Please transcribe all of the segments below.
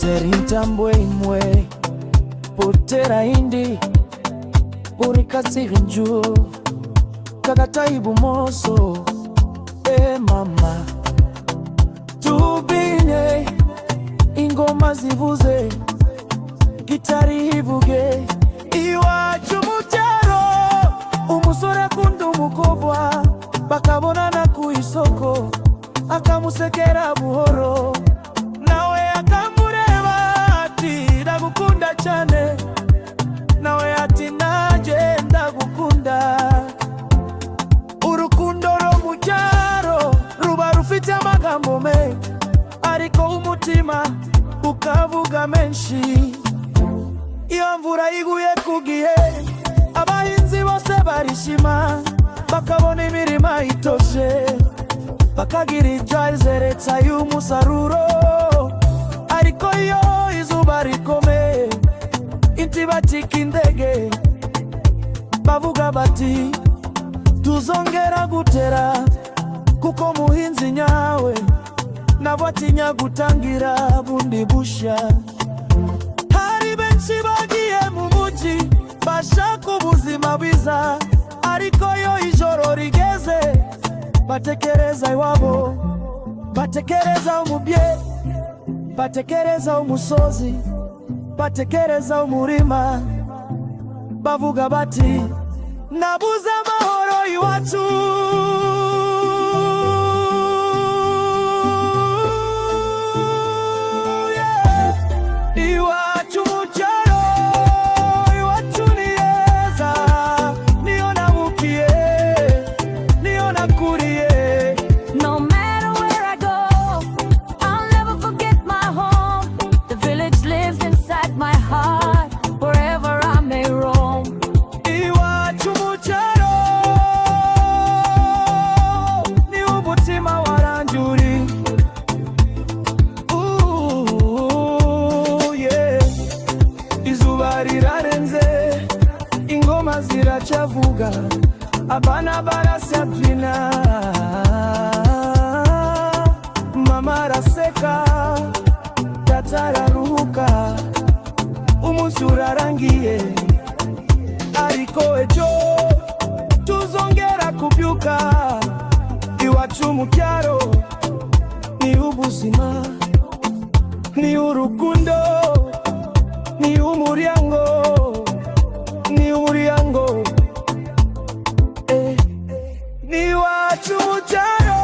Terintambwe imwe potera indi burikazirinju kagata ibumoso mama tubine ingoma zivuze gitari ivuge iwacu mucyaro umusore akunda umukobwa bakabonana ku isoko akamusekera buhoro nawe akamureba ati ndagukunda cyane nawe ati naje ndagukunda. Urukundo ro mu cyaro ruba rufite amagambo menshi ariko umutima ukavuga menshi. Iyo mvura iguye ku gihe abahinzi bose barishima bakabona imirima itoshe bakagira ibyizereta y'umusaruro. Ariko iyo izuba rikomeye inti batika indege bavuga bati tuzongera gutera kuko muhinzi nyawe nabo atinya gutangira bundi busha. Hari benshi bagiye mu mujyi bashaka ubuzima bwiza ariko yo ijoro rigeze batekereza iwabo, batekereza umubyeyi, batekereza umusozi, batekereza umurima bavuga bati nabuze amahoro iwacu. Iwacu mucyaro iwacu ni heza niyo nabukiye niyo nakuriye. No matter where I go, I'll never forget my home. The village lives inside my heart wherever I may roam. Iwacu mucyaro ni umutima waranjuri. Izuba rirarenze ingoma ziracavuga abana barasabyina mama araseka data araruhuka umunsi urarangiye ariko ejo tuzongera kubyuka. Iwacu mu cyaro ni ubuzima ni urukundo ni umuryango ni umuryango ni iwacu mu cyaro.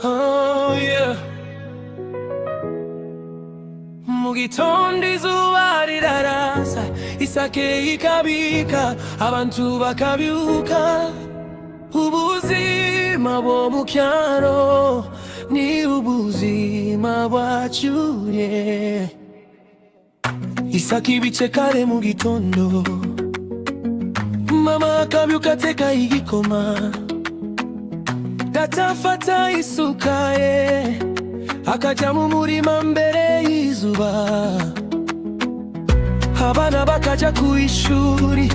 Oh yeah. Mu gitondo izuba rirarasa isake ikabika abantu bakabyuka. Ubuzima bwo mu cyaro ni ubuzima bwacu. Isake ibice kare mu gitondo mama akabyuka ateka igikoma data afata isuka akajya mu murima mbere y'izuba. Abana bakajya ku ishuri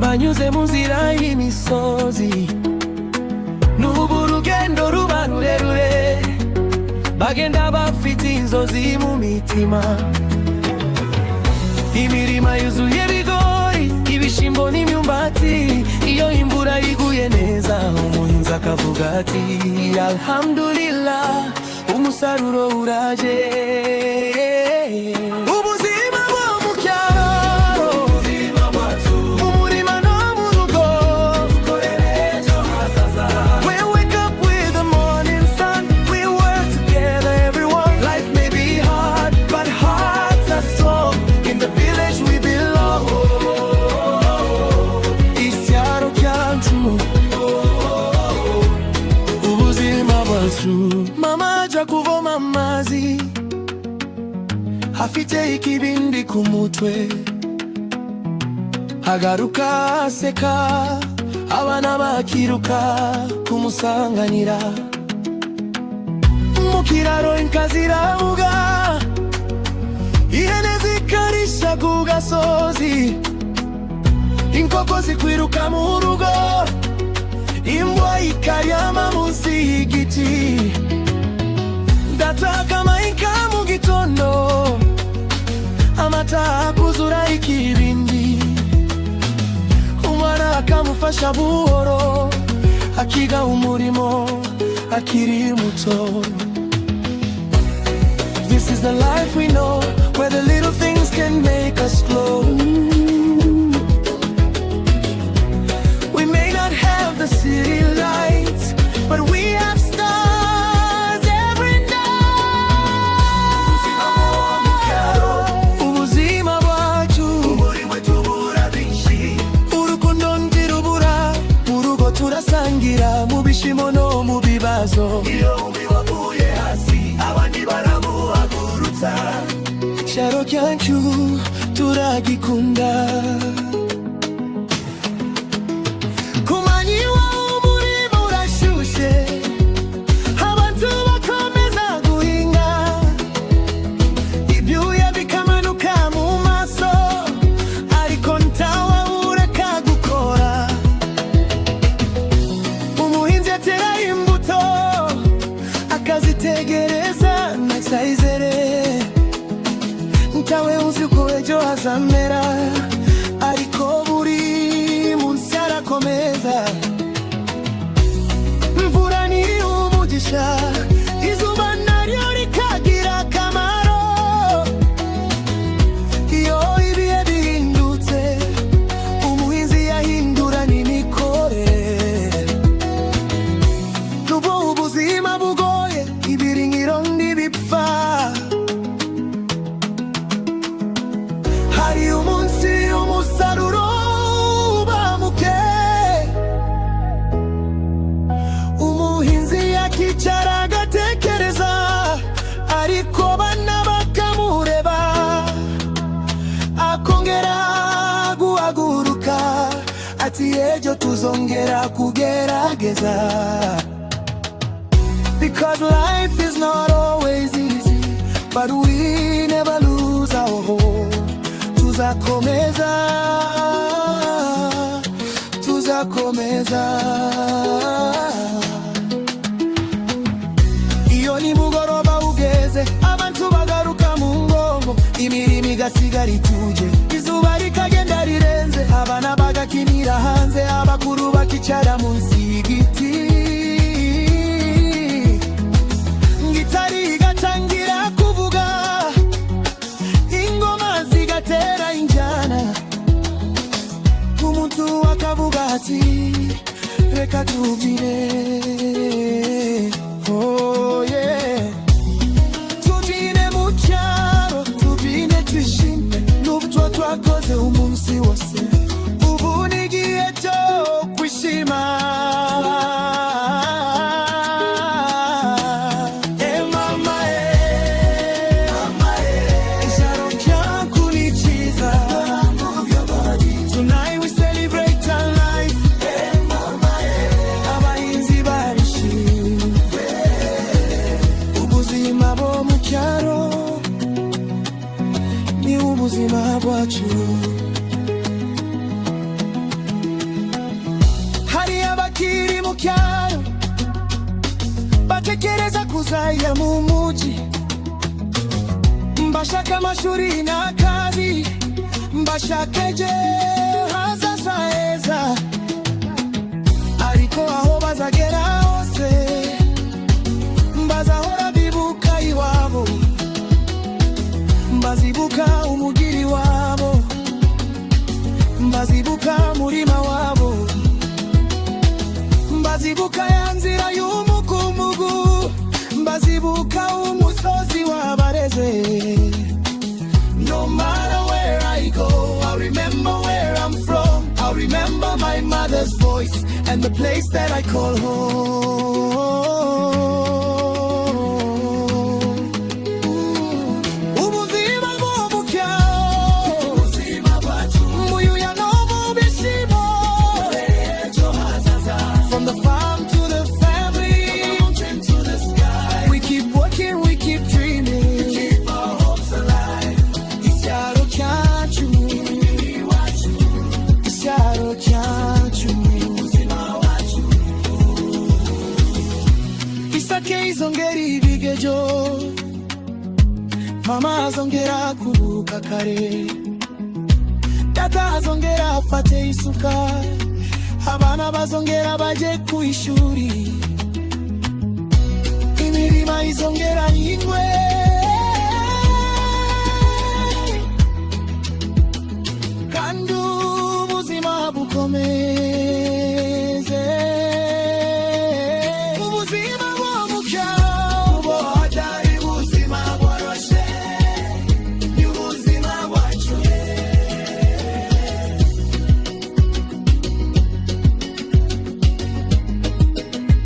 banyuze mu nzira y'imisozi. N'ubu urugendo ruba rurerure bagenda bafite inzozi mu mitima. Imirima yuzuye ibigori ibishimbo n'imyumbati. Iyo imvura iguye neza umuhinzi akavuga ati alhamdulillah umusaruro uraje. Ubuzima bwo mu cyaro umurima no mu rugo dukorere ejo hazaza. We wake up with the morning sun, we work together everyone. Life may be hard but hearts are strong. In the village we belong. Icyaro cyacu ubuzima bwacu. Mama aja kuvoma amazi afite ikibindi ku mutwe agaruka aseka abana bakiruka kumusanganira. Mu ikiraro inkazirabuga, ihene zikarisha ku gasozi, inkoko zikwiruka mu rugo, imbwa ikaryama munsi y'igiti. Ndataka mayinka mu gitondo, amata akuzura ikibindi, umwana akamufasha buhoro, akiga umurimo akiri muto. This is the life we know, where the little things can make us glow. We may not have the city lights, but we have stars every night. Ubuzima bwacu urukundo ntirubura, mu rugo turasangira, mu bishimo no mu bibazo. Iyo umwe waguye hasi abandi baramuhagurutsa, icyaro cyacu turagikunda. Tegereza nasayizere, ntawe uzi ko ejo hazamera, ariko buri munsi arakomeza. Imvura ni umugisha, izuba naryo rikagira akamaro. Iyo ibihe bihindutse, umuhinzi yahindurana imikorere. Nubwo ubuzima bugoye, ibiringiro ntibipfa. Hari umunsi umusaruro uba muke, umuhinzi yakicara agatekereza, ariko bana bakamureba, akongera guhaguruka, ati ejo tuzongera kugerageza. Because life is not always easy, but we never lose our hope. Tuzakomeza, tuzakomeza. Iyo ni mugoroba ugeze, abantu bagaruka mu ngongo, imirimo igasigara ituje, izuba rikagenda rirenze, abana bagakinira hanze, abakuru bakicara munsi y'igiti. Gitari igatangira kuvuga, ingoma zigatera injyana, umuntu akavuga ati reka tubyine. Oh yeah, tubyine mu cyaro, tubyine twishime, n'ubwo twakoze umunsi wose, ubu ni igihe cyo kwishima. Ubuzima bwacu, hari abakiri mu cyaro batekereza kuzajya mu mujyi, bashaka amashuri n'akazi, bashaka ejo hazaza heza, ariko aho bazagera hose bazahora bibuka iwabo, bazibuka umugiri wabo, bazibuka murima wabo, bazibuka ya nzira y'umukumugu, bazibuka umusozi wabareze. No matter where I go, I remember where I'm from, I remember my mother's voice and the place that I call home. From the farm to the family, from the mountain to the sky, we keep working zake izongera ibigejo, mama azongera kuruka kare, data azongera afate isuka, abana bazongera baje ku ishuri, imirima izongera